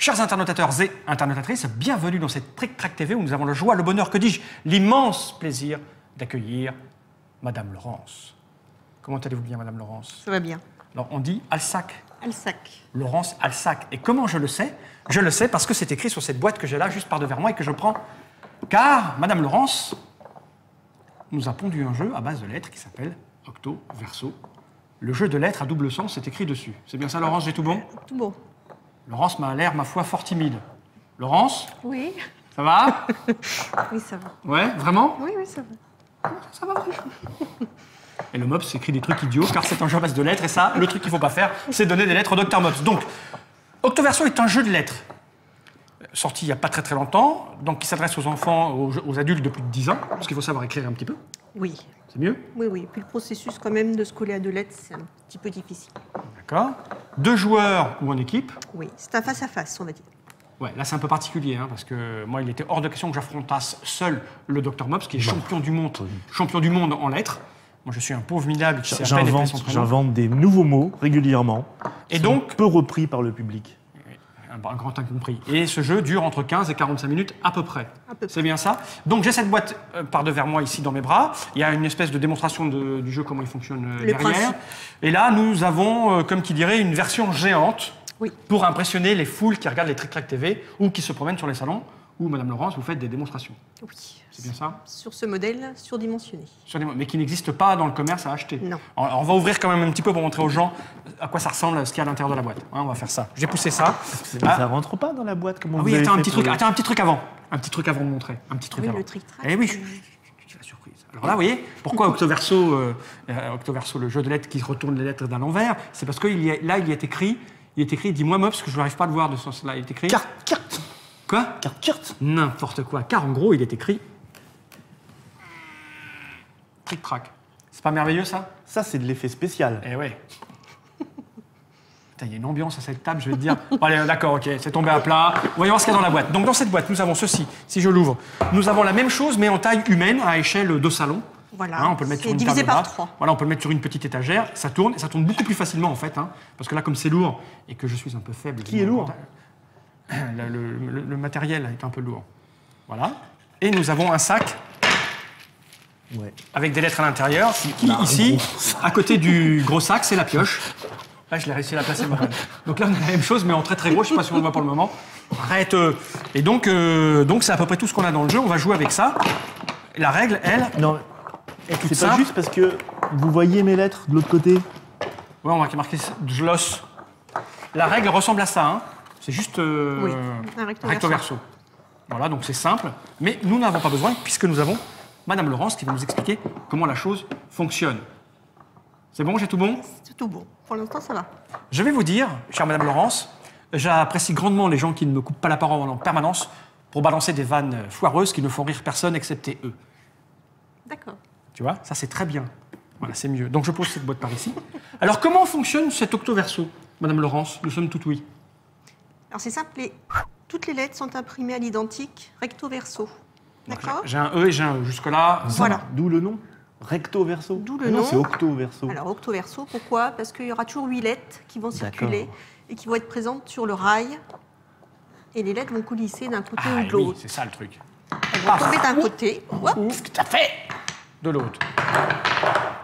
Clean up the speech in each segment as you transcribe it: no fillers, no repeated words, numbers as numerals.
Chers internautateurs et internautatrices, bienvenue dans cette Trick Track TV où nous avons la joie, le bonheur, que dis-je, l'immense plaisir d'accueillir Madame Laurence. Comment allez-vous bien, Madame Laurence? Ça va bien. Alors, on dit Alsac. Alsac. Laurence Alsac. Et comment je le sais? Je le sais parce que c'est écrit sur cette boîte que j'ai là, juste par devers moi, et que je prends. Car Madame Laurence nous a pondu un jeu à base de lettres qui s'appelle Octo Verso. Le jeu de lettres à double sens, c'est écrit dessus. C'est bien ça, Laurence, j'ai tout bon? Tout bon. Laurence m'a l'air, ma foi, fort timide. Laurence? Oui. Ça va? Oui, ça va. Ouais, vraiment? Oui, oui, ça va. Ça va vraiment. Et le MOPS écrit des trucs idiots, car c'est un jeu à base de lettres, et ça, le truc qu'il ne faut pas faire, c'est donner des lettres au Dr MOPS. Donc, Octo Verso est un jeu de lettres, sorti il n'y a pas très très longtemps, donc qui s'adresse aux enfants, aux adultes de plus de 10 ans, parce qu'il faut savoir écrire un petit peu. Oui. C'est mieux? Oui, oui. Puis le processus, quand même, de se coller à deux lettres, c'est un petit peu difficile. D'accord. 2 joueurs ou en équipe. Oui, c'est un face-à-face, on va dire. Ouais, là c'est un peu particulier, hein, parce que moi il était hors de question que j'affrontasse seul le Dr MOPS, qui est champion du monde en lettres. Moi je suis un pauvre minable qui sait à peine écrire son prénom. J'invente des nouveaux mots régulièrement. Et donc, peu repris par le public. un grand incompris. Et ce jeu dure entre 15 et 45 minutes à peu près. C'est bien ça? Donc j'ai cette boîte par devers moi ici dans mes bras. Il y a une espèce de démonstration du jeu, comment il fonctionne derrière. Principe. Et là nous avons, comme qui dirait, une version géante pour impressionner les foules qui regardent les Trick Track TV ou qui se promènent sur les salons où, Madame Laurence, vous faites des démonstrations. Oui. C'est bien ça? Sur ce modèle surdimensionné. Mais qui n'existe pas dans le commerce à acheter. Non. Alors, on va ouvrir quand même un petit peu pour montrer aux gens à quoi ça ressemble, ce qu'il y a à l'intérieur de la boîte. Hein, on va faire ça. J'ai poussé ça. Ça rentre pas dans la boîte, comment vous Oui, avez attends, fait un petit pour truc. le- Attends, un petit truc avant. Un petit truc avant de montrer. Un petit truc Oui, avant. le Trick Track. Eh oui, c'est la surprise. Alors là, vous voyez, pourquoi Octo Verso, le jeu de lettres qui retourne les lettres d'un l'envers, c'est parce que il est écrit, dis-moi Mops, que je n'arrive pas à le voir de ce sens-là. Il est écrit. Carte. Quoi? Carte. N'importe quoi. Car en gros, il est écrit. Trick Track. C'est pas merveilleux ça? Ça, c'est de l'effet spécial. Eh ouais. Putain, il y a une ambiance à cette table, je vais te dire. Bon, allez, d'accord, ok, c'est tombé à plat. Voyons voir ce qu'il y a dans la boîte. Donc dans cette boîte, nous avons ceci. Si je l'ouvre, nous avons la même chose, mais en taille humaine, à échelle de salon. Voilà. Hein, on peut le mettre sur une divisé table par basse. 3. Voilà, on peut le mettre sur une petite étagère. Ça tourne, et ça tourne beaucoup plus facilement en fait. Hein, parce que là, comme c'est lourd et que je suis un peu faible. Qui est lourd? Le matériel est un peu lourd. Voilà. Et nous avons un sac. Ouais. Avec des lettres à l'intérieur, qui ici, à côté du gros sac, c'est la pioche. Là, je l'ai réussi à la placer moi-même. Donc là, on a la même chose, mais en très très gros, je ne sais pas si on le voit pour le moment. Arrête. Et donc c'est à peu près tout ce qu'on a dans le jeu. On va jouer avec ça. La règle, elle, Non, est toute c'est pas simple. juste parce que vous voyez mes lettres de l'autre côté. Ouais, on va marquer Jlos. La règle ressemble à ça. Hein. C'est juste un recto verso. Voilà, donc c'est simple. Mais nous n'avons pas besoin, puisque nous avons Madame Laurence qui va nous expliquer comment la chose fonctionne. C'est bon, j'ai tout bon? C'est tout bon. Pour l'instant, ça va. Je vais vous dire, chère Madame Laurence, j'apprécie grandement les gens qui ne me coupent pas la parole en permanence pour balancer des vannes foireuses qui ne font rire personne excepté eux. D'accord. Tu vois, ça c'est très bien. Voilà, c'est mieux. Donc je pose cette boîte par ici. Alors comment fonctionne cet Octo Verso, Madame Laurence? Nous sommes tout oui. Alors c'est simple, toutes les lettres sont imprimées à l'identique, recto verso. D'accord? J'ai un E et j'ai un E. Jusque-là, Voilà. D'où le nom. Recto verso. D'où le Ah non, nom. c'est octo verso. Alors, octo verso, pourquoi? Parce qu'il y aura toujours 8 lettres qui vont circuler et qui vont être présentes sur le rail. Et les lettres vont coulisser d'un côté ou de oui, l'autre. c'est ça le truc. Elles vont tomber d'un côté, Qu'est-ce que t'as fait? De l'autre.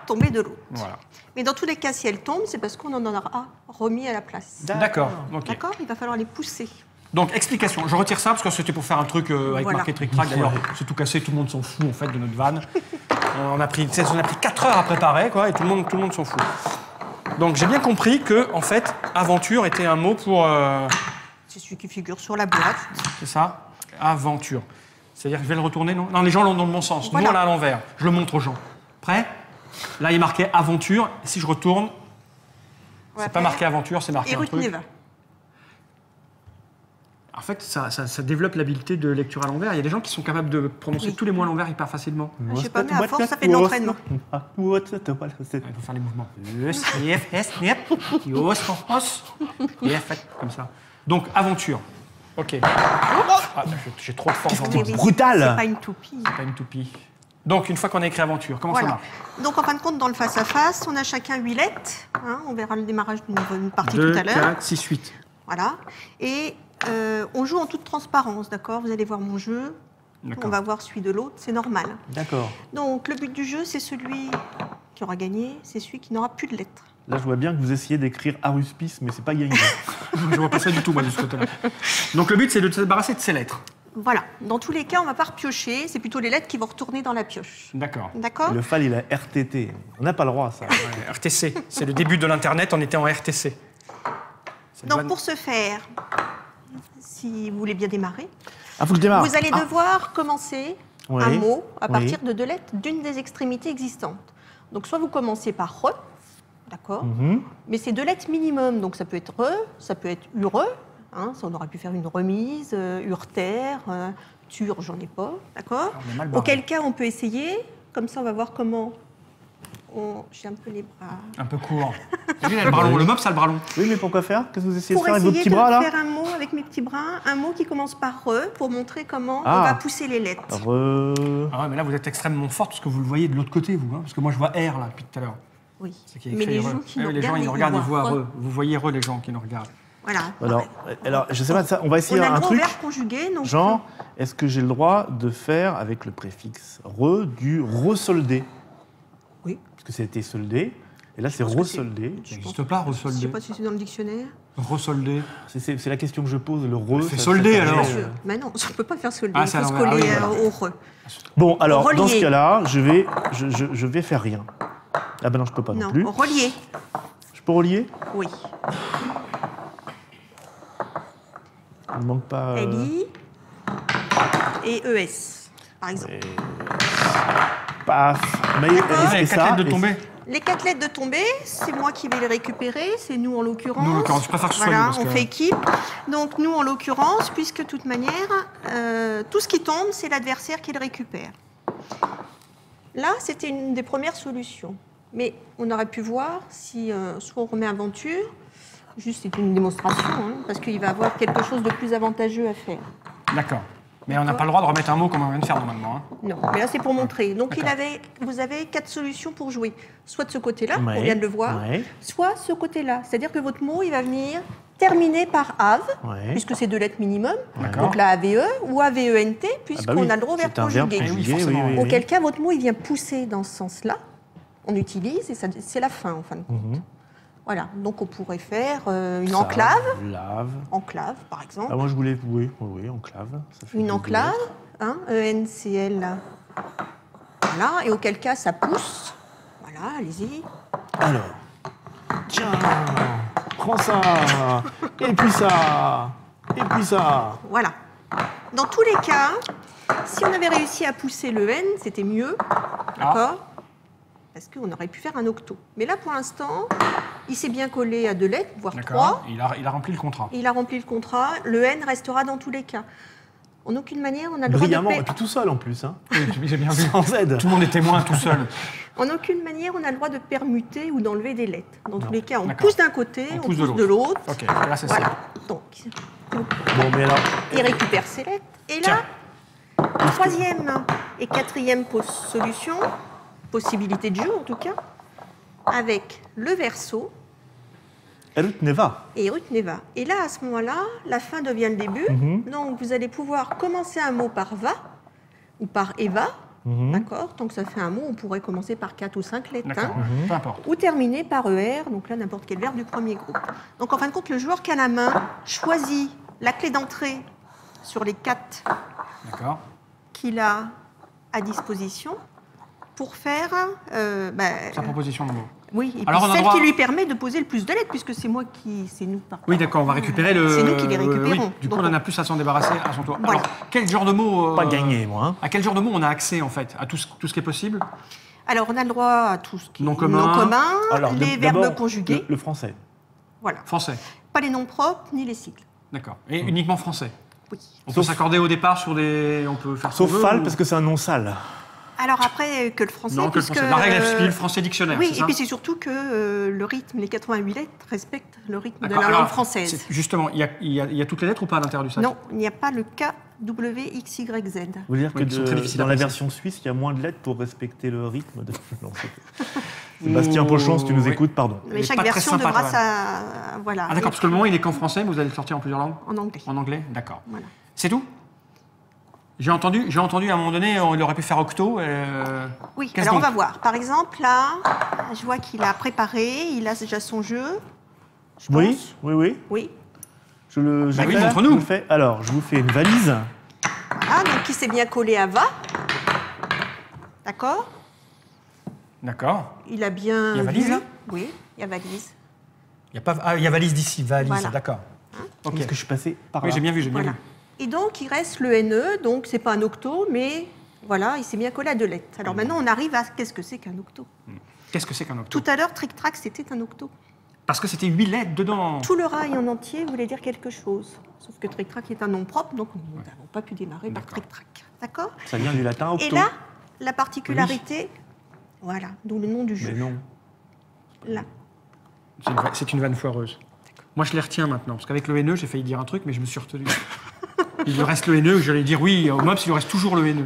tomber de l'autre. Voilà. Mais dans tous les cas, si elles tombent, c'est parce qu'on en aura remis à la place. D'accord. Ok. D'accord? Il va falloir les pousser. Donc, explication. Je retire ça parce que c'était pour faire un truc avec Voilà. marqué trick-track. D'ailleurs, c'est tout cassé, tout le monde s'en fout en fait de notre vanne. On a pris 4 heures à préparer, quoi, et tout le monde s'en fout. Donc, j'ai bien compris que, en fait, aventure était un mot pour. C'est celui qui figure sur la boîte. C'est ça? Aventure. C'est-à-dire que je vais le retourner, non? Non, les gens l'ont dans le bon sens. Voilà. Nous, on l'a à l'envers. Je le montre aux gens. Prêt? Là, il est marqué aventure. Et si je retourne, c'est pas marqué aventure, c'est marqué un truc. Erutneva. En fait, ça développe l'habilité de lecture à l'envers. Il y a des gens qui sont capables de prononcer tous les mots à l'envers hyper facilement. Je sais pas, mais à force, ça fait de l'entraînement. Il faut faire les mouvements. Comme ça. Donc, aventure. Ok. Ah, j'ai trop de force en moi. Brutal. C'est pas une toupie. C'est pas une toupie. Donc, une fois qu'on a écrit aventure, comment ça Voilà. marche? Donc, en fin de compte, dans le face-à-face, on a chacun 8 lettres. Hein, on verra le démarrage d'une partie 2, tout à l'heure. 4, 6, 8. Voilà. Et On joue en toute transparence, d'accord? Vous allez voir mon jeu, on D'accord. va voir celui de l'autre, c'est normal. D'accord. Donc le but du jeu, c'est celui qui aura gagné, c'est celui qui n'aura plus de lettres. Là, je vois bien que vous essayez d'écrire Aruspice, mais c'est pas gagné. Je vois pas ça du tout, moi, de ce côté-là. Donc le but, c'est de se débarrasser de ces lettres. Voilà. Dans tous les cas, on ne va pas repiocher, c'est plutôt les lettres qui vont retourner dans la pioche. D'accord. D'accord? Le FAL, il a RTT. On n'a pas le droit à ça. Ouais, RTC, c'est le début de l'Internet, on était en RTC. C'est Donc bonne- pour ce faire, si vous voulez bien démarrer, Ah, faut que je démarre. vous allez devoir commencer Oui. un mot à Oui. partir de 2 lettres d'une des extrémités existantes. Donc soit vous commencez par re, d'accord? Mhm. Mais c'est 2 lettres minimum, donc ça peut être re, ça peut être ure, hein, ça on aurait pu faire une remise, urter, tur, j'en ai pas, d'accord? On est mal barré. Auquel cas on peut essayer, comme ça on va voir comment j'ai un peu les bras. Un peu court. Lui, il a le bras long. Le mob, ça a le bras long. Oui, mais pourquoi faire? Qu'est-ce que vous essayez de Pour faire avec vos essayer petits de bras, là? faire un mot avec mes petits bras, un mot qui commence par re, pour montrer comment Ah. on va pousser les lettres. Ah ouais, mais là, vous êtes extrêmement forte parce que vous le voyez de l'autre côté, vous. Hein, parce que moi, je vois R, là, depuis tout à l'heure. Oui. C'est qui est Mais écrit les re. gens qui Ah nous oui, les gens, ils nous regardent, regardent, ils voient re. re. Vous voyez re, les gens qui nous regardent. Voilà. Alors, je sais pas, ça, on va On essayer a le un droit au truc. verbe conjugué, donc Genre, est-ce que j'ai le droit de faire avec le préfixe re du resoldé? oui. Parce que ça a été soldé. Et là, c'est pense que c'est- resoldé. Ça n'existe pas, Je sais resoldé. pas si c'est dans le dictionnaire. Resoldé. C'est la question que je pose, le re. Fais ça- solder, ça- alors. euh, Mais non, on ne peut pas faire solder, Ah, il c'est faut à se l'envers. coller Ah oui, voilà. au re. Bon, alors, Relier. dans ce cas-là, je vais faire rien. Ah ben non, je peux pas non, Non, plus. relier. Je peux relier? Oui. Il ne manque pas... LI et ES, par exemple. Paf. Mais D'accord. est-ce que Les ça, 4 lettres de est-ce- tomber. Les 4 lettres de tomber, c'est moi qui vais les récupérer, c'est nous en l'occurrence. Nous, en l'occurrence, je préfère que ce soit Voilà, nous, parce on que- fait équipe. Donc nous en l'occurrence, puisque de toute manière, tout ce qui tombe, c'est l'adversaire qui le récupère. Là, c'était une des premières solutions. Mais on aurait pu voir si soit on remet aventure, juste c'est une démonstration, hein, parce qu'il va avoir quelque chose de plus avantageux à faire. D'accord. Mais on n'a pas le droit de remettre un mot comme on vient de faire normalement. Hein. Non, mais là c'est pour montrer. Donc D'accord. vous avez 4 solutions pour jouer. Soit de ce côté-là, Ouais, on vient de le voir, ouais. soit ce côté-là. C'est-à-dire que votre mot, il va venir terminer par AVE, Ouais. puisque c'est 2 lettres minimum. D'accord. Donc la AVE ou AVENT, Ah puisqu'on bah oui, a le droit au verbe c'est un verbe conjugué. conjugué, Eh oui, forcément. oui, oui. Auquel cas, votre mot, il vient pousser dans ce sens-là. On utilise, et c'est la fin, en fin de compte. Mhm. Voilà, donc on pourrait faire une Ça, enclave, Lave. par exemple. Ah, moi, je voulais... Oui, enclave. Ça fait Une deux enclave, lettres. hein, ENCL. Voilà, et auquel cas ça pousse. Voilà, allez-y. Alors, tiens, prends ça, et puis ça, et puis ça. Voilà. Dans tous les cas, si on avait réussi à pousser le N, c'était mieux. D'accord? Parce qu'on aurait pu faire un octo. Mais là, pour l'instant, il s'est bien collé à 2 lettres, voire 3. D'accord. Il a rempli le contrat. Et il a rempli le contrat. Le N restera dans tous les cas. En aucune manière, on a le droit Brillamment, de et puis tout seul en plus, hein. Oui, j'ai bien vu. Sans aide. Tout le monde est témoin tout seul. En aucune manière, on a le droit de permuter ou d'enlever des lettres. Dans tous les cas, on D'accord. pousse d'un côté, On on pousse pousse de de l'autre. Ok, là c'est Voilà. ça. Donc, Bon, mais alors, il récupère ses lettres. Et là, troisième et quatrième solution, possibilité de jeu en tout cas, avec le verso Erut Neva. et Rutneva. Et là, à ce moment-là, la fin devient le début. Mhm. Donc, vous allez pouvoir commencer un mot par va ou par eva. Mhm. D'accord? Tant que ça fait un mot, on pourrait commencer par 4 ou 5 lettres. D'accord. hein. Peu importe. Ou terminer par ER, donc là, n'importe quel verbe du premier groupe. Donc, en fin de compte, le joueur qui a la main choisit la clé d'entrée sur les 4 D'accord. qu'il a à disposition pour faire Sa proposition de mot. oui, et Alors, puis on a celle droit- qui lui permet de poser le plus de lettres, puisque c'est moi qui, c'est nous par Oui, d'accord, on va récupérer le. C'est nous qui les récupérons. Oui, du coup, Donc, on en a plus à s'en débarrasser à son tour. Voilà. Alors, quel genre de mot. Pas gagné, moi. Hein. À quel genre de mot on a accès, en fait? À tout ce qui est possible? Alors, on a le droit à tout ce qui Nom est commun. nom commun, Alors, les d'abord, verbes conjugués, Le français. voilà. Français. Pas les noms propres ni les sigles. D'accord. Et uniquement français. Oui. On peut Sauf- s'accorder au départ sur des. On peut faire ce Sauf qu'on veut, fal, ou- parce que c'est un nom sale. Alors après que le français, Non, que le puisque, français. La règle, elle suit le français dictionnaire. oui, c'est et ça puis c'est surtout que le rythme, les 88 lettres respectent le rythme de D'accord. la Alors, langue française. Justement, il y a toutes les lettres ou pas à l'intérieur du sac? Non, il n'y a pas le K, W, X, Y, Z. Vous voulez dire Oui, que ils sont très difficiles à dans la passer. version suisse, il y a moins de lettres pour respecter le rythme de... Non, c'est- Sébastien Pochon, si tu nous Oui. écoutes, pardon. Mais est chaque pas très version sympa, devra quand sa... Voilà. Ah d'accord, parce que le moment il est qu'en français, mais vous allez le sortir en plusieurs langues. En anglais. En anglais, d'accord. Voilà. C'est tout. J'ai entendu à un moment donné, il aurait pu faire octo. Oui, Qu'est-ce alors on donc va voir. Par exemple, là, je vois qu'il a préparé, il a déjà son jeu. Je Oui, pense. oui. Oui. Je le Bah oui, fais, là, montre-nous. je le fais. Alors, je vous fais une valise. Voilà, donc il s'est bien collé à va. D'accord. D'accord. Il a bien. Il y a valise, vu. là Oui, il y a valise. Il y a valise d'ici, valise, Voilà. d'accord. Ok. Parce que je suis passé par Oui, là. j'ai bien vu, j'ai bien Voilà. vu. Et donc, il reste le NE, donc c'est pas un octo, mais voilà, il s'est bien collé à 2 lettres. Alors maintenant, on arrive à qu'est-ce que c'est qu'un octo. Qu'est-ce que c'est qu'un octo? Tout à l'heure, Trick Track, c'était un octo. Parce que c'était 8 lettres dedans. Tout le rail en entier voulait dire quelque chose. Sauf que Trick Track est un nom propre, donc nous n'avons pas pu démarrer par D'accord. Trick Track. D'accord. Ça vient du latin octo. Et là, la particularité, voilà, d'où le nom du jeu. Mais non. Là. C'est une vanne foireuse. Moi, je les retiens maintenant, parce qu'avec le NE, j'ai failli dire un truc, mais je me suis retenu. Il lui reste le NE, j'allais dire oui, au MOPS, il lui reste toujours le NE.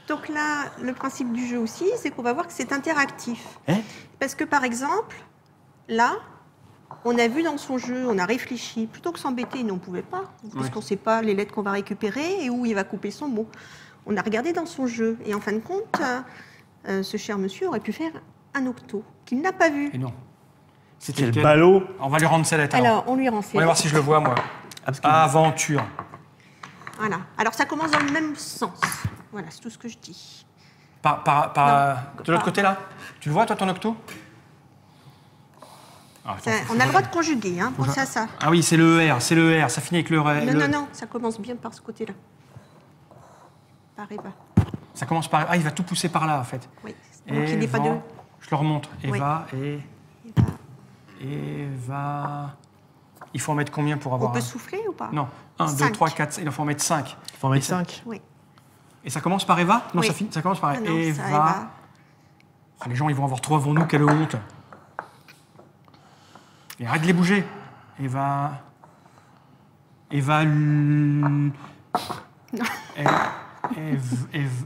Donc là, le principe du jeu aussi, c'est qu'on va voir que c'est interactif. Hein Parce que par exemple, là, on a vu dans son jeu, on a réfléchi, plutôt que s'embêter, nous on ne pouvait pas, parce Oui. qu'on ne sait pas les lettres qu'on va récupérer et où il va couper son mot. On a regardé dans son jeu, et en fin de compte, ce cher monsieur aurait pu faire un octo, qu'il n'a pas vu. Et non. C'était C'est le lequel ballot. On va lui rendre sa lettre. Alors, on lui rend On ses va voir si je le vois, moi. parce que- Aventure. Voilà. Alors, ça commence dans le même sens. Voilà, c'est tout ce que je dis. De l'autre Non. côté, là Tu le vois, toi, ton octo Ah, attends, On a le droit de conjuguer, hein, pensez à ça. Ah oui, c'est le ER, ça finit avec le R. Non, non, non, ça commence bien par ce côté-là. Par et bas. Ça commence par... Ah, il va tout pousser par là, en fait. Oui. Donc, il n'est pas Eva- deux. Je le remonte. Eva et... Il va- Eva... Il faut en mettre combien pour avoir... On peut un- souffler ou pas? Non, 1, 2, Cinq. 3, 4, il en faut en mettre 5. Il faut en mettre 5. Oui. Et ça commence par Eva Non, Oui. ça commence par Ah non, Eva. ça, Eva. Ah, les gens, ils vont avoir trop avant nous, quelle honte. Et arrête de les bouger. Eva... Eva...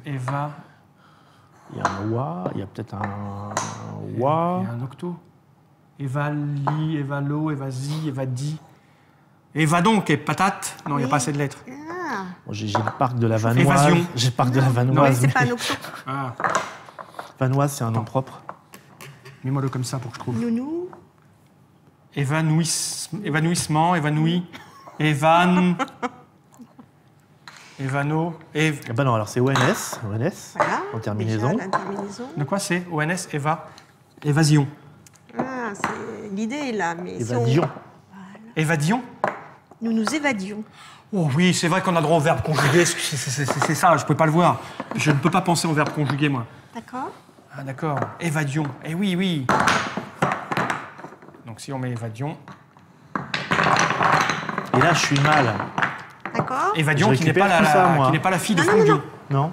Eva... Il y a un wa, il y a peut-être un Il y wa. a un octo. Evali, Evalo, Evasi, Evadi. Eva donc, et patate. Non, il n'y a Oui. pas assez de lettres. Ah, Bon, j'ai le parc de la Vanoise. Évasion. J'ai le parc de la mais Vanoise. c'est pas un mais- octo. Ah, Vanoise, c'est un nom propre. mets-moi-le comme ça pour que je trouve. Nounou. Évanouissement, évanoui, Evan... Évano... Ah bah non, alors c'est ONS. ONS, Voilà. en terminaison. Déjà, la terminaison. De quoi c'est ONS, Eva... Évasion. Ah, c'est l'idée là, mais si on- Évadion. Évadion. nous nous évadions. Oh oui, c'est vrai qu'on a droit au verbe conjugué, c'est ça, je ne peux pas le voir. Je ne peux pas penser au verbe conjugué, moi. D'accord. Ah d'accord, évadion. Eh oui, oui. Donc si on met évadion... Et là, je suis mal. D'accord. Évadion Je qui n'est pas, récupère tout ça, moi. qui n'est pas la fille de Non, non, Franck non, Dio. Non.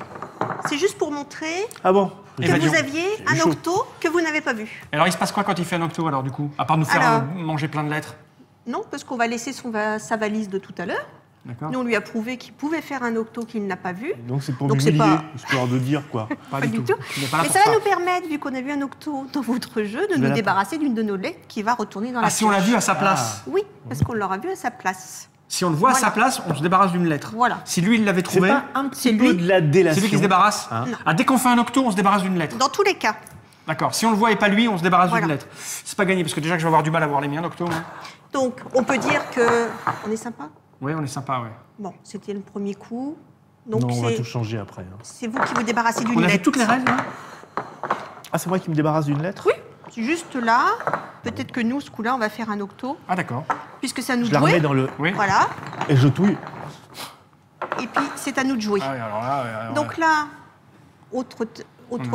C'est juste pour montrer Ah bon que Évadion. vous aviez J'ai un eu chaud. octo que vous n'avez pas vu. Alors il se passe quoi quand il fait un octo alors du coup? À part nous faire Alors- manger plein de lettres. Non, parce qu'on va laisser sa valise de tout à l'heure. D'accord. Nous, on lui a prouvé qu'il pouvait faire un octo qu'il n'a pas vu. Donc c'est pour Donc c'est m'humilier, pas- histoire de dire quoi. Pas Pas du du tout. tout. Il n'est pas là Mais pour ça ça. va nous permettre, vu qu'on a vu un octo dans votre jeu, de vais nous la- débarrasser d'une de nos lettres qui va retourner dans la Ah, si on l'a pioche. vu à sa place. Oui, parce qu'on l'aura vu à sa place. Si on le voit à sa Voilà. place, on se débarrasse d'une lettre. Voilà. Si lui, il l'avait C'est trouvé, pas un C'est petit peu lui. de la délation. c'est lui qui se débarrasse. Hein Ah, dès qu'on fait un octo, on se débarrasse d'une lettre. Dans tous les cas. D'accord. Si on le voit et pas lui, on se débarrasse Voilà. d'une lettre. C'est pas gagné parce que déjà que je vais avoir du mal à voir les miens d'octo. moi. Donc, on peut dire que... On est sympa? Oui, on est sympa, ouais. Bon, c'était le premier coup. Donc, Non, on va c'est- tout changer après. hein. c'est vous qui vous débarrassez d'une On a lettre. fait toutes les règles là. Ah, c'est moi qui me débarrasse d'une lettre Oui, c'est juste là. Peut-être que nous, ce coup-là, on va faire un octo, Ah d'accord. puisque c'est à nous Je de la remets jouer. dans le... Oui. Voilà. Et je touille. Et puis, c'est à nous de jouer. Ah, oui, alors là, alors Donc là, autre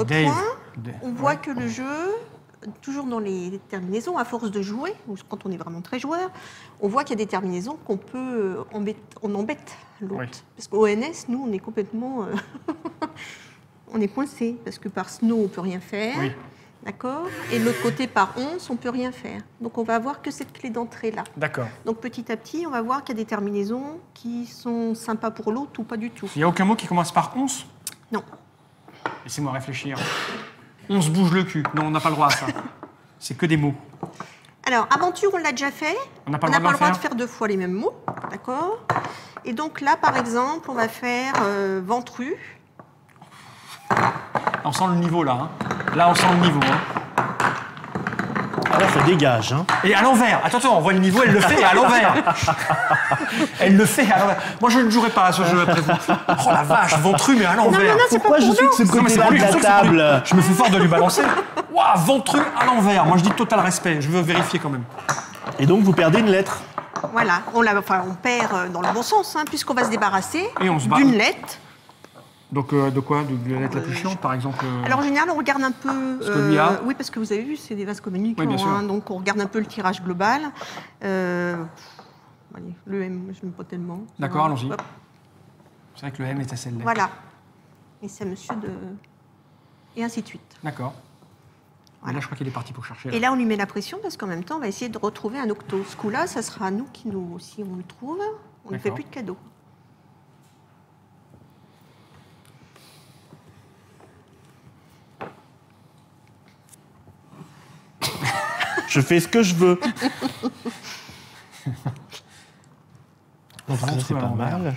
Dave. point, Dave. on voit Ouais. que le jeu, toujours dans les terminaisons, à force de jouer, ou quand on est vraiment très joueur, on voit qu'il y a des terminaisons qu'on peut on embête l'autre. Oui. Parce qu'au ONS, nous, on est complètement... on est coincé, parce que par snow, on peut rien faire. Oui. D'accord. Et de l'autre côté, par 11, on peut rien faire. Donc on va avoir que cette clé d'entrée-là. D'accord. Donc petit à petit, on va voir qu'il y a des terminaisons qui sont sympas pour l'autre ou pas du tout. Il n'y a aucun mot qui commence par 11. Non. Laissez-moi réfléchir. On se bouge le cul. Non, on n'a pas le droit à ça. C'est que des mots. Alors, aventure, on l'a déjà fait. On n'a pas On le n'a droit pas le droit de de faire 2 fois les mêmes mots. D'accord. Et donc là, par exemple, on va faire ventru. On sent le niveau là. Hein. Là, on sent le niveau. Hein. Ah là, ça dégage. Hein. Et à l'envers. Attention, on voit le niveau, elle le fait à l'envers. Elle le fait à l'envers. Moi, je ne jouerai pas à ce jeu après vous. Oh la vache, ventru, mais à l'envers. non, c'est Pourquoi pas je pour suis de ce Non, mais c'est côté-là pour lui, de je la suis sûr que c'est pour lui. table? Je me fais fort de lui balancer. Waouh, ventru à l'envers. Moi, je dis total respect. Je veux vérifier quand même. Et donc, vous perdez une lettre. Voilà, on perd dans le bon sens, hein, puisqu'on va se débarrasser Et on se bat. d'une lettre. Donc, de quoi? De la lettre la plus chiante, par exemple Alors en général, on regarde un peu. Ce que lui a. Oui, parce que vous avez vu, c'est des vases communicants, Oui, bien sûr. hein, donc on regarde un peu le tirage global. Allez, le M, je n'aime pas tellement. D'accord, allons-y. Hop, C'est vrai que le M est assez laid. voilà. Et c'est monsieur de. Et ainsi de suite. D'accord. Mais Voilà. là, je crois qu'il est parti pour chercher. là. Et là, on lui met la pression parce qu'en même temps, on va essayer de retrouver un octo. Ce coup-là, ça sera à nous si on le trouve, on ne fait D'accord. plus de cadeaux. Je fais ce que je veux. Donc, ça, Ventru c'est à pas l'envers. mal.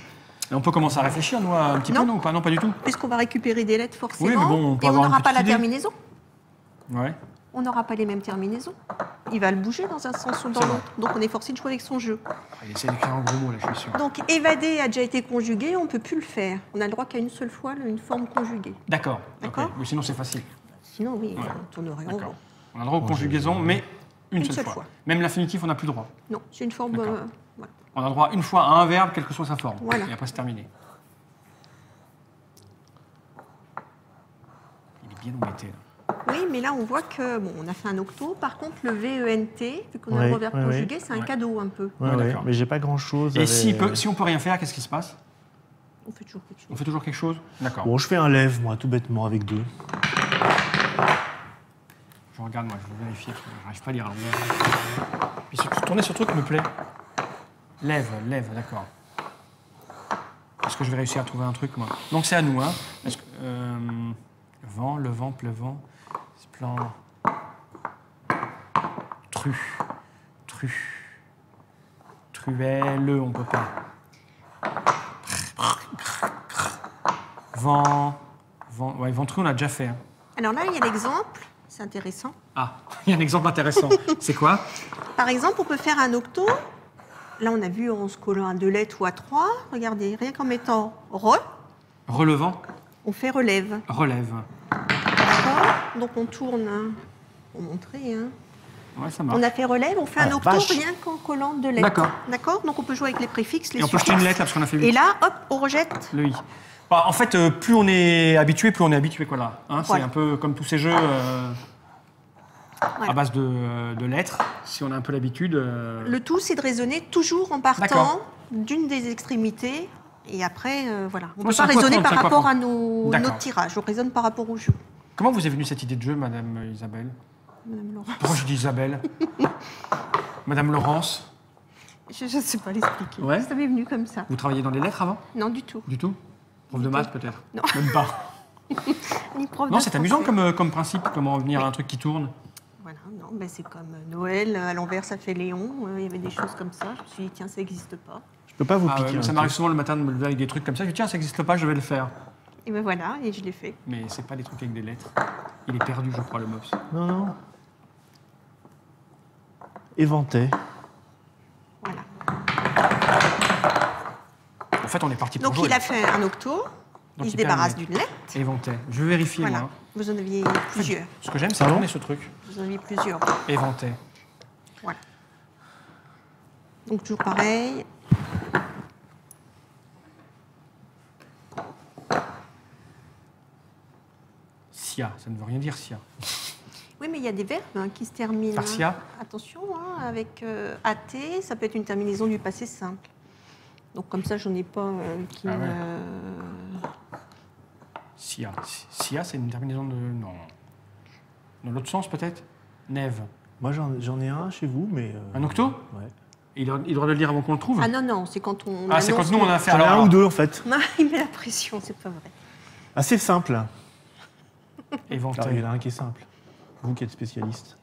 Et on peut commencer à réfléchir, nous, un petit Non. peu, non pas, non, pas du tout. Puisqu'on va récupérer des lettres forcément, Oui, mais bon, on peut et on avoir une n'aura pas petite la idée. terminaison. Ouais. On n'aura pas les mêmes terminaisons. Il va le bouger dans un sens ou dans C'est vrai. l'autre. Donc on est forcé de jouer avec son jeu. Il essaie d'écrire un gros mot, là, je suis sûr. Donc évader a déjà été conjugué, on ne peut plus le faire. On a le droit qu'à une seule fois une forme conjuguée. D'accord. D'accord. Ok. Mais sinon, c'est facile. Sinon, oui, Ouais. on tournerait en D'accord. rond. On a le droit aux conjugaisons, mais une seule seule fois. fois. Même l'infinitif, on n'a plus le droit. Non, c'est une forme. D'accord. Voilà. On a le droit une fois à un verbe, quelle que soit sa forme. Voilà. Et après, c'est terminé. Il est bien embêté, là. Oui, mais là on voit que bon, on a fait un octo. Par contre, le VENT, vu qu'on a Ouais, le reverbe ouais, conjugué, c'est un Ouais. cadeau un peu. Ouais, Ouais, ouais, d'accord. mais j'ai pas grand-chose. Et si on peut rien faire, qu'est-ce qui se passe? On fait toujours quelque chose. On fait toujours quelque chose? D'accord. Bon, je fais un lève, moi, tout bêtement, avec 2. Je regarde, moi, je vais vérifier, parce que j'arrive pas à lire à l'envers. Puis tourner sur le truc me plaît. Lève, d'accord. Est-ce que je vais réussir à trouver un truc, moi? Donc c'est à nous, hein. Est-ce que, vent, le vent, pleuvant, plan, truelle, on peut pas. Vent, ouais, ventru, on a déjà fait. Hein. Alors là, il y a l'exemple, c'est intéressant. Ah, il y a un exemple intéressant. C'est quoi? Par exemple, on peut faire un octo. Là, on a vu en se collant à 2 lettres ou à 3. Regardez, rien qu'en mettant re, Relevant, on fait relève. relève. D'accord. Donc on tourne hein, pour montrer. Hein. Ouais, ça marche. On a fait relève, on fait Ah, un la octo vache. rien qu'en collant 2 lettres. D'accord. D'accord. Donc on peut jouer avec les préfixes, les Et on peut jeter suffixes. une lettre là, parce qu'on a fait 8. Et là, hop, on rejette. Le i. Bah, en fait, plus on est habitué, quoi, là. Hein, c'est Voilà. un peu comme tous ces jeux Voilà. à base de lettres. Si on a un peu l'habitude. Le tout, c'est de raisonner toujours en partant D'accord. d'une des extrémités. Et après, voilà. On ne Ouais, peut c'est pas un quoi raisonner prendre, par c'est un quoi rapport à prendre. D'accord. notre tirage. On raisonne par rapport au jeu. Comment vous est venue cette idée de jeu, Madame Isabelle? Madame Laurent. Pourquoi je dis Isabelle? Madame Laurence? Je ne sais pas l'expliquer. Ouais. Ça m'est venu comme ça. Vous travailliez dans les lettres avant? Non, du tout. Du tout? Prof de maths, peut-être? Non. Même pas. Ni prof Non, de c'est amusant français. comme principe, comment revenir à un truc qui tourne. Voilà, non, ben c'est comme Noël, à l'envers ça fait Léon, il y avait des choses comme ça. Je me suis dit, tiens, ça n'existe pas. Je peux pas vous Ah ouais, piquer. ça un m'arrive truc. souvent le matin de me lever avec des trucs comme ça. Je dis, tiens, ça n'existe pas, je vais le faire. Et ben voilà, et je l'ai fait. Mais c'est pas des trucs avec des lettres. Il est perdu, je crois, le mops. Non, non. Éventé. Voilà. En fait, on est parti pour Donc jouer. il a fait un octo, Donc, il se il débarrasse permet. d'une lettre. Éventé. Je vais vérifier, Voilà, moi. vous en aviez plusieurs. Ce que j'aime, c'est Pardon tourner ce truc. Vous en aviez plusieurs. Éventé. Voilà. Donc toujours pareil. Sia, ça ne veut rien dire, Sia. Oui, mais il y a des verbes hein, qui se terminent. Par sia. Attention, hein, avec AT, ça peut être une terminaison du passé simple. Donc comme ça, j'en ai pas qui Ah ouais. me... Sia. Sia, c'est une terminaison de. Non. Dans l'autre sens, peut-être? Neve. Moi, j'en ai un chez vous, mais. Un octo? Ouais. Il doit le dire avant qu'on le trouve? Ah non, non, c'est quand on... Ah, c'est quand annonce nous, on a que- fait. J'en ai Alors, un ou deux, en fait. Non, il met la pression, c'est pas vrai. Assez simple. Éventer. Alors, il y en a un qui est simple. Vous qui êtes spécialiste.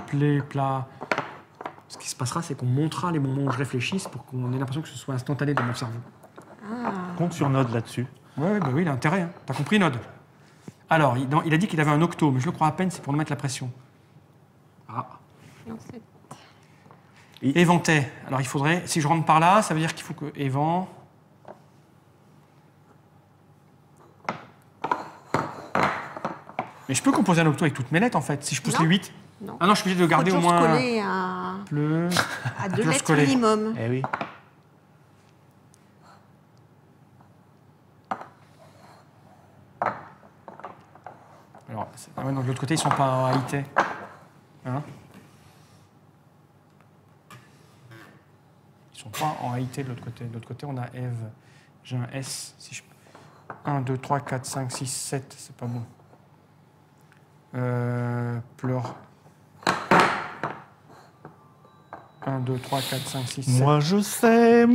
Plaît, plat. Ce qui se passera, c'est qu'on montera les moments où je réfléchisse pour qu'on ait l'impression que ce soit instantané dans mon cerveau. Compte sur Node là-dessus. Ouais, bah oui, il a intérêt. Hein. T'as compris, Nod? Alors, il a dit qu'il avait un octo, mais je le crois à peine, c'est pour nous mettre la pression. Ah. Et en fait, Éventait. Alors, il faudrait, si je rentre par là, ça veut dire qu'il faut que évent. Mais je peux composer un octo avec toutes mes lettres, en fait, si je pousse Non. les 8. non. Ah non, je suis obligé de le garder Faut au toujours moins. se coller à Pleu. 2 toujours se lettres coller. minimum. Eh oui. Alors, ah ouais, non, de l'autre côté, ils sont pas en AIT. Hein? Ils sont pas en AIT de l'autre côté. De l'autre côté, on a Eve. J'ai un S. Si je... 1, 2, 3, 4, 5, 6, 7. C'est pas bon. Pleure. 1, 2, 3, 4, 5, 6, 7. Moi je sais.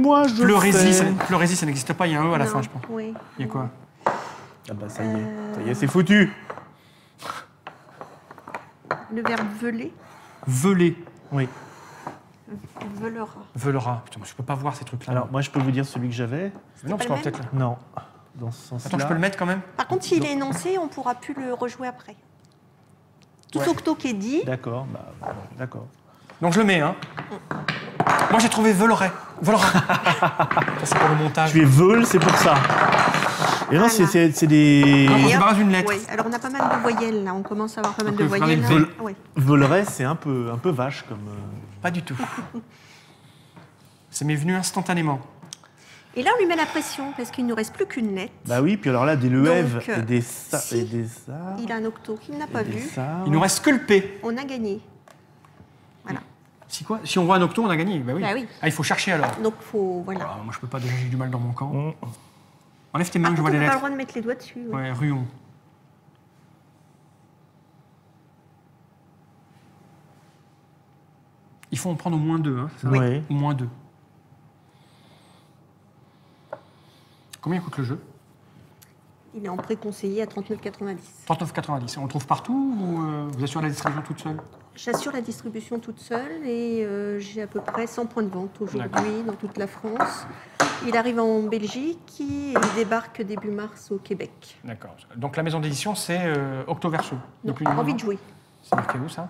Pleurésie, ça n'existe pas. Il y a un E à la Non, fin, je pense. Oui. Il y a quoi? Ah bah ça y est, c'est foutu. Le verbe veuler, Veuler. Oui. veulera. Veulera. Putain, je peux pas voir ces trucs-là. Alors moi je peux vous dire celui que j'avais. non, parce pas qu'on le va peut-être. Non. Dans ce sens-là. Attends, je peux le mettre quand même? Par contre, s'il est énoncé, on ne pourra plus le rejouer après. Tout Ouais. octo qui est dit, D'accord, bah, d'accord. Donc je le mets, hein. Moi j'ai trouvé veulerait. Veulera. Ça, c'est pour le montage. Tu es veule, c'est pour ça. Et non, Voilà. c'est des... Non, on se Et hop, débarrasse d'une lettre. oui. Alors on a pas mal de voyelles là, on commence à avoir pas mal Donc, de vous regardez voyelles. le Là. Oui. Veulerait, c'est un peu vache comme... Pas du tout. Ça m'est venu instantanément. Et là on lui met la pression parce qu'il ne nous reste plus qu'une lettre. Bah oui, puis alors là, des lèvres Donc, et des ça, si et des ça, Il a un octo qu'il n'a pas et des vu. ça. Il nous reste que le P. On a gagné. Voilà. Si quoi? Si on voit un octo, on a gagné. Bah oui. Bah oui. Ah, il faut chercher alors. Donc faut voilà. Ah, moi je peux pas, déjà j'ai du mal dans mon camp. Mm. Enlève tes Par mains que je contre, vois on les n'a pas le lettres. droit de mettre les doigts dessus. oui. Ouais, ruon. Il faut en prendre au moins 2, hein, c'est ça? Oui. Au moins 2. Combien coûte le jeu? Il est en préconseillé à 39,90. 39,90. On le trouve partout ou vous assurez la distribution toute seule? J'assure la distribution toute seule et j'ai à peu près 100 points de vente aujourd'hui dans toute la France. Il arrive en Belgique et il débarque début mars au Québec. D'accord. Donc la maison d'édition, c'est Octoverso. Non, Depuis une envie main. de jouer. C'est marqué où ça?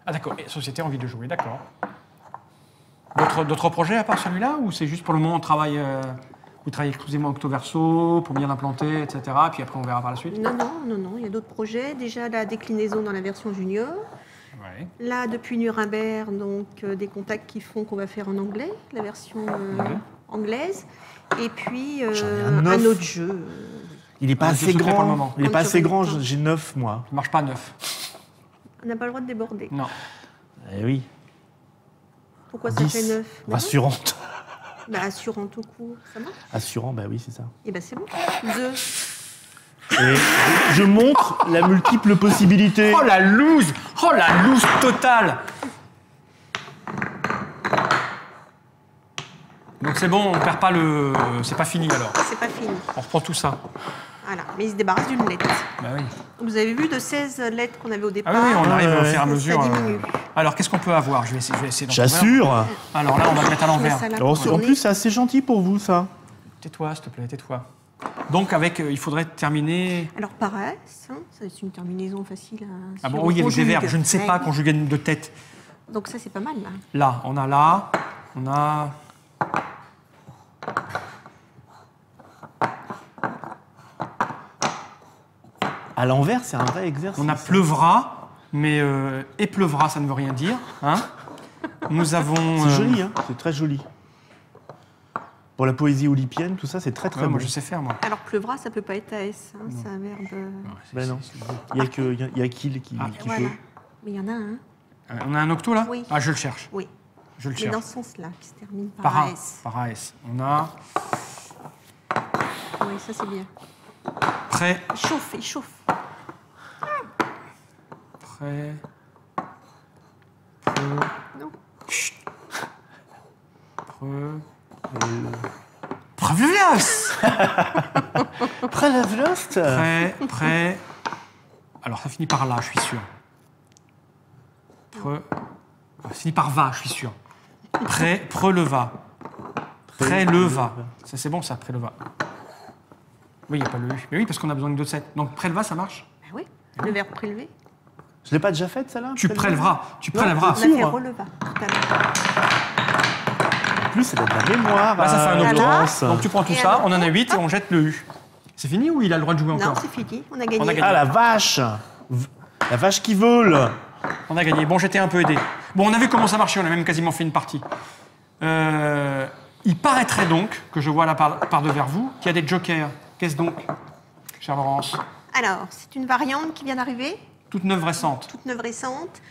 Ah d'accord, et Société Envie de jouer, d'accord. D'autres projets à part celui-là ou c'est juste pour le moment on travaille, vous travaillez exclusivement Octoverso pour bien l'implanter, etc. Puis après on verra par la suite? Non, il y a d'autres projets. Déjà la déclinaison dans la version junior. Ouais. Là, depuis Nuremberg, donc des contacts qui font qu'on va faire en anglais, la version anglaise. Et puis J'en ai un neuf. un autre jeu. Il n'est pas Un assez jeu secret pour le grand. moment. Il n'est pas Quand tu assez grand, regardes. j'ai 9 moi. Il marche pas neuf. On n'a pas le droit de déborder. Non. Eh oui. Pourquoi ça 10. fait 9? Rassurante. Bah, assurant tout court, ça marche. Assurant, bah oui, c'est ça. Et ben c'est bon. 2. Et je montre la multiple possibilité. Oh la loose! Oh la loose totale! Donc c'est bon, on perd pas le. C'est pas fini alors. C'est pas fini. On reprend tout ça. Voilà. Mais il se débarrasse d'une lettre. Bah oui. Vous avez vu de 16 lettres qu'on avait au Ah départ. oui, oui, on arrive ouais, au fur et à ça mesure. diminue. Alors qu'est-ce qu'on peut avoir? Je vais essayer d'en trouver un. J'assure. Alors là, on va le mettre à l'envers. Ça, là, Alors, pour en tourner. plus, c'est assez gentil pour vous, ça. Tais-toi, s'il te plaît, tais-toi. Donc avec, il faudrait terminer. Alors paresse, hein, ça c'est une terminaison facile à. Ah bon, sur oui, il y a des conjugue. verbes. Je ne sais Ouais. pas conjuguer de tête. Donc ça c'est pas mal là. Là, on a là, on a. À l'envers, c'est un vrai exercice. On a pleuvra, mais épleuvra, ça ne veut rien dire. Hein. Nous avons. C'est joli, hein. C'est très joli. Pour la poésie olympienne, tout ça, c'est très très Ouais, bon. moi je sais faire, moi. Alors pleuvra ça peut pas être AS, hein, c'est un verbe. Ben non. Il y a Kiel qui Voilà. peut. Mais il y en a un. On a un octo là? Oui. Ah, je le cherche. Oui. Je le Mais dans cherche. ce sens-là, qui se termine par Par A. AS. Par AS. On a Oui, ça c'est bien. prêt. Il chauffe. Prêt. Non. Previously. Prelevlost. Prêt. Alors, ça finit par là, je suis sûr. Ça finit par va, je suis sûr. Preleva. Préleva. Ça, c'est bon, ça, préleva. Oui, il n'y a pas le U. Mais oui, parce qu'on a besoin de 2 7. Donc, préleva, ça marche? Ben oui, le verbe prélever. Je l'ai pas déjà faite, celle-là? Tu prélèveras. Tu prélèveras. On a fait releva tout à l'heure. En plus, c'est de la mémoire. Là, ça fait un octo. Voilà. Donc, tu prends tout Et ça, alors, on en a 8 et hop. on jette le U. C'est fini ou il a le droit de jouer Non, encore? c'est fini, on a gagné. On a gagné. Ah, la vache! La vache qui vole! On a gagné. Bon, j'étais un peu aidé. Bon, on a vu comment ça marchait, on a même quasiment fait une partie. Il paraîtrait donc, que je vois là par devers vous, qu'il y a des jokers. Qu'est-ce donc, chère Laurence? Alors, c'est une variante qui vient d'arriver, Toute neuve récente. toute neuve récente,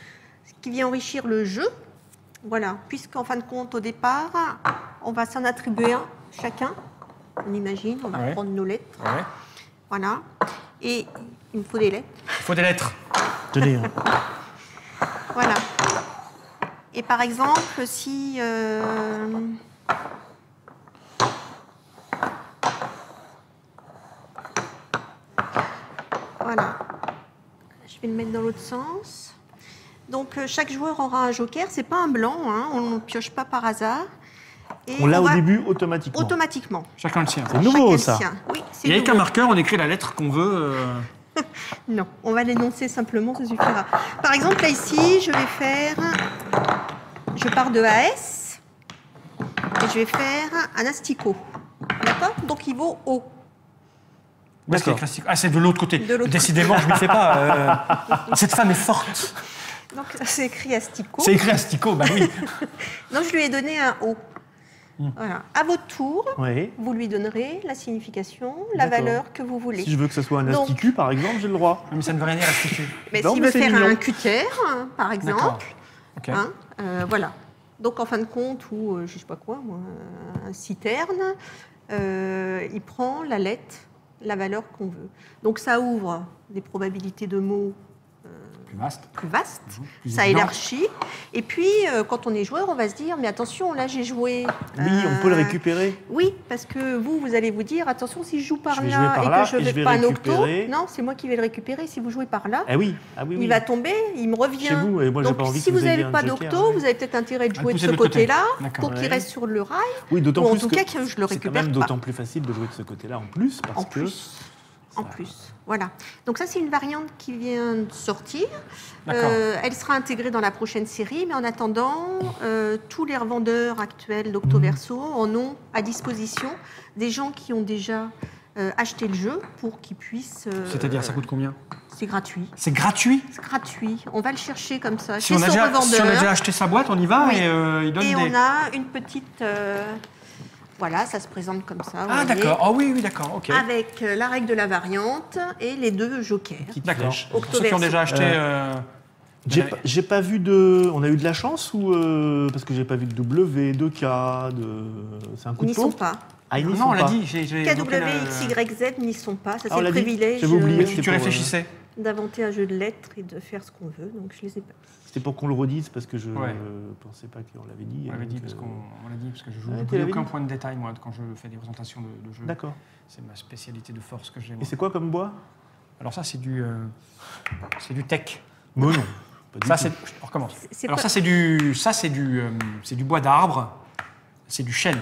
qui vient enrichir le jeu. Voilà, puisqu'en fin de compte, au départ, on va s'en attribuer un chacun. On imagine, on va Ouais. prendre nos lettres. Ouais. Voilà. Et il me faut des lettres. Il faut des lettres. Tenez. Voilà. Et par exemple, si... Voilà. Je vais le mettre dans l'autre sens. Donc, chaque joueur aura un joker. C'est pas un blanc, hein, on ne pioche pas par hasard. Et On l'a au va début automatiquement. automatiquement. Chacun le sien. C'est nouveau, Chacun ça. le sien. Oui, c'est Et avec un nouveau. marqueur, on écrit la lettre qu'on veut. Non, on va l'énoncer simplement, ça suffira. Par exemple, là, ici, je vais faire... Je pars de AS et je vais faire un asticot. D'accord? Donc, il vaut O. Où est-ce qu'il y a classique? Ah, c'est de l'autre côté. De l'autre Décidément, je ne m'y fais pas. Cette femme est forte. Donc, c'est écrit asticot. C'est écrit asticot, bah oui. Donc, je lui ai donné un O. Voilà. À votre tour, Oui. vous lui donnerez la signification, la D'accord. valeur que vous voulez. Si je veux que ce soit un Donc- asticu, par exemple, j'ai le droit. Mais ça ne veut rien dire, asticot. Mais Non, s'il mais veut c'est faire mignon. un cutter, par D'accord. exemple, Ok. hein, voilà. Donc, en fin de compte, ou je sais pas quoi, moi, un citerne, il prend la lettre, la valeur qu'on veut. Donc, ça ouvre des probabilités de mots Plus vaste. plus vastes, Plus ça évident. élargit. Et puis, quand on est joueur, on va se dire, mais attention, là, j'ai joué... Oui, on peut le récupérer. Oui, parce que vous allez vous dire, attention, si je joue par Je vais là jouer par et là que je et ne je vais vais pas un octo, récupérer. non, c'est moi qui vais le récupérer. Si vous jouez par là, Eh oui. Ah oui, oui. il va tomber, il me revient. Chez vous, et moi, j'ai Donc, pas envie si que vous vous ayez n'avez un pas joker, d'octo, ouais. vous avez peut-être intérêt de Ah, jouer de pousser ce de l'autre côté. côté-là D'accord. pour qu'il Ouais. reste sur le rail. Oui, d'autant Ou en plus tout que cas que je le c'est quand récupère même pas. d'autant plus facile de jouer de ce côté-là en plus, parce En que plus. En plus. Voilà. Donc ça, c'est une variante qui vient de sortir. D'accord. Elle sera intégrée dans la prochaine série, mais en attendant, tous les revendeurs actuels d'Octoverso en ont à disposition des gens qui ont déjà acheté le jeu pour qu'ils puissent... C'est-à-dire, ça coûte combien? C'est gratuit. C'est gratuit? C'est gratuit. On va le chercher comme ça. Si Chez on, son a déjà, revendeur. si on a déjà acheté sa boîte, on y va Oui. et il donne Et des... on a une petite... voilà, ça se présente comme ça. vous Ah, voyez, d'accord. Oh oui, oui, d'accord. Ok. avec la règle de la variante et les deux jokers. petite D'accord. flèche. Pour ceux qui ont déjà acheté... J'ai pas vu de. On a eu de la chance ou parce que j'ai pas vu de W, de K, de. C'est un coup Ils de n'y sont pompe. pas. Ah, ils n'y Non, sont on l'a pas. dit. J'ai évoqué KW, XYZ n'y sont pas. Ça, Ah, on c'est le l'a dit. privilège J'avais oublié. Tu C'est pour, réfléchissais. d'inventer un jeu de lettres et de faire ce qu'on veut. Donc, je les ai pas. C'était pour qu'on le redise parce que je Ouais. pensais pas qu'on l'avait dit. On l'avait dit donc, parce on l'a dit parce que je joue Ouais, tu plus l'avais aucun dit. point de détail moi quand je fais des présentations de jeux. D'accord. C'est ma spécialité de force que j'ai. moi. Et c'est quoi comme bois? Alors ça c'est du tech. Moi non. Pas du Ça tout. c'est. On recommence. C'est Alors pas- ça c'est du bois d'arbre. C'est du chêne.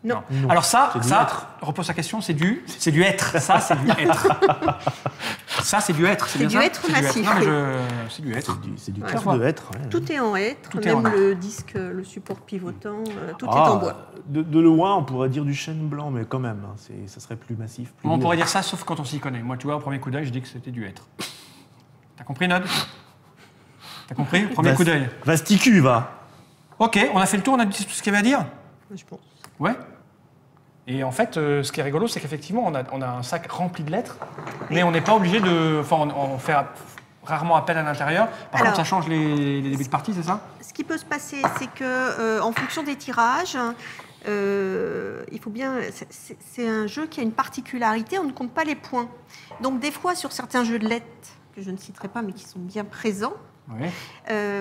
Non. Non. Alors ça, C'est du hêtre. repose la question, c'est du hêtre. Ça, c'est du hêtre. Ça, c'est du hêtre. C'est bien du ça hêtre C'est du massif, Non, mais oui. c'est du hêtre. C'est du Ouais. cœur de hêtre. Ouais. Tout est en hêtre, Tout est même en hêtre. le disque, le support pivotant, tout est Ah, en bois. De loin, on pourrait dire du chêne blanc, mais quand même, hein, ça serait plus massif. Plus On lourd. pourrait dire ça, sauf quand on s'y connaît. Moi, tu vois, au premier coup d'œil, je dis que c'était du hêtre. T'as compris, Nod? T'as compris? Premier coup d'œil. Vasticu, va. Ok, on a fait le tour, on a dit tout ce qu'il y avait à dire? Je pense. Ouais. Et en fait, ce qui est rigolo, c'est qu'effectivement, on a un sac rempli de lettres, mais on n'est pas obligé de... Enfin, on fait rarement appel à l'intérieur. Par Alors- contre, ça change les débuts de partie, c'est ça? Ce qui peut se passer, c'est que en fonction des tirages, il faut bien. C'est un jeu qui a une particularité, on ne compte pas les points. Donc des fois, sur certains jeux de lettres que je ne citerai pas, mais qui sont bien présents, Oui.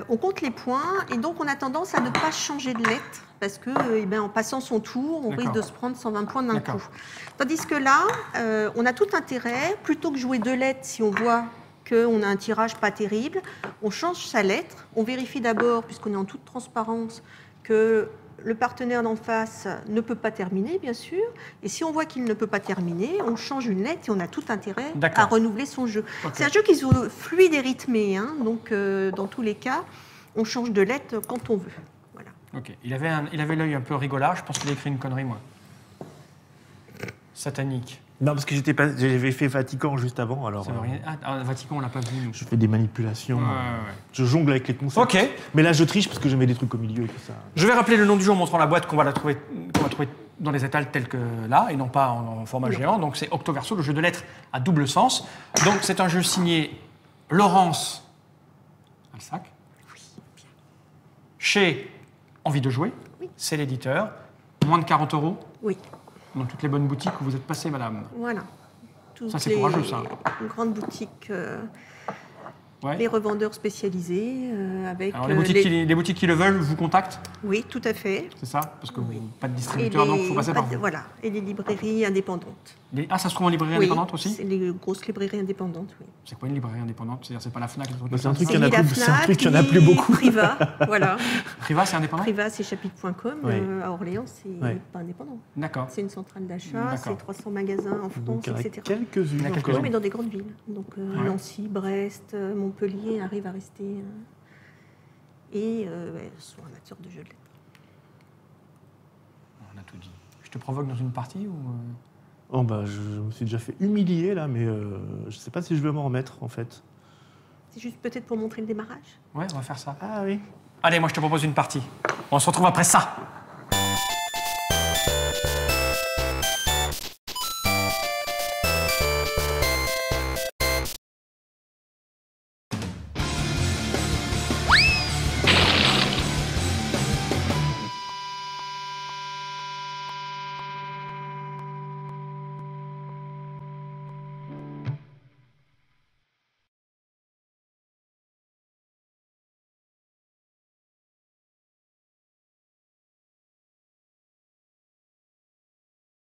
On compte les points et donc on a tendance à ne pas changer de lettre parce que, en passant son tour, on risque de se prendre 120 points d'un coup. Tandis que là, on a tout intérêt, plutôt que jouer 2 lettres, si on voit qu'on a un tirage pas terrible, on change sa lettre, on vérifie d'abord, puisqu'on est en toute transparence, que le partenaire d'en face ne peut pas terminer, bien sûr. Et si on voit qu'il ne peut pas terminer, on change une lettre et on a tout intérêt à renouveler son jeu. C'est un jeu qui est fluide et rythmé. Hein, donc, dans tous les cas, on change de lettre quand on veut. Voilà. Ok. Il avait l'œil un peu rigolard. Je pense qu'il a écrit une connerie, moi. Satanique. Non, parce que j'avais fait Vatican juste avant. Alors, Ça veut rien... Ah, Vatican, on l'a pas vu, nous. Je fais des manipulations. Ouais. Je jongle avec les concepts. Ok. Mais là, je triche parce que je mets des trucs au milieu et tout ça. Je vais rappeler le nom du jeu en montrant la boîte qu'on va trouver dans les étals tels que là, et non pas en format géant. Donc c'est Octoverso, le jeu de lettres à double sens. Donc c'est un jeu signé Laurence Alsac. Oui, bien. Chez Envie de jouer. Oui. C'est l'éditeur. Moins de 40 €. Oui. Dans toutes les bonnes boutiques où vous êtes passé, madame. Voilà. Toutes Ça, c'est courageux, ça. Les grandes boutiques, Ouais. les revendeurs spécialisés, avec... Alors les boutiques qui le veulent vous contactent, Oui, tout à fait. c'est ça? Parce que Oui. pas de distributeur, donc il faut passer par vous. Voilà, et les librairies indépendantes. Ah, ça se trouve en librairie indépendante Oui, aussi? c'est les grosses librairies indépendantes, oui. C'est quoi une librairie indépendante? C'est-à-dire c'est pas la FNAC? C'est un truc C'est qu'il y en a ni la plus, c'est un Fnac, truc qu'il y en a ni plus beaucoup. Priva, voilà. Priva, c'est indépendant? Priva, c'est chapitre.com. Ouais. À Orléans, c'est Ouais. pas indépendant. D'accord. C'est une centrale d'achat, D'accord. c'est 300 magasins en France, Donc, il y en a etc. quelques-unes Il y en a encore. quelques-unes. Mais dans des grandes villes. Donc Ouais. Nancy, Brest, Montpellier arrivent à rester. Et sont amateurs de jeux de lettres. On a tout dit. Je te provoque dans une partie ou... Oh bah, je me suis déjà fait humilier là, mais je sais pas si je vais m'en remettre en fait. C'est juste peut-être pour montrer le démarrage. Ouais, on va faire ça. Ah oui. Allez, moi je te propose une partie. On se retrouve après ça.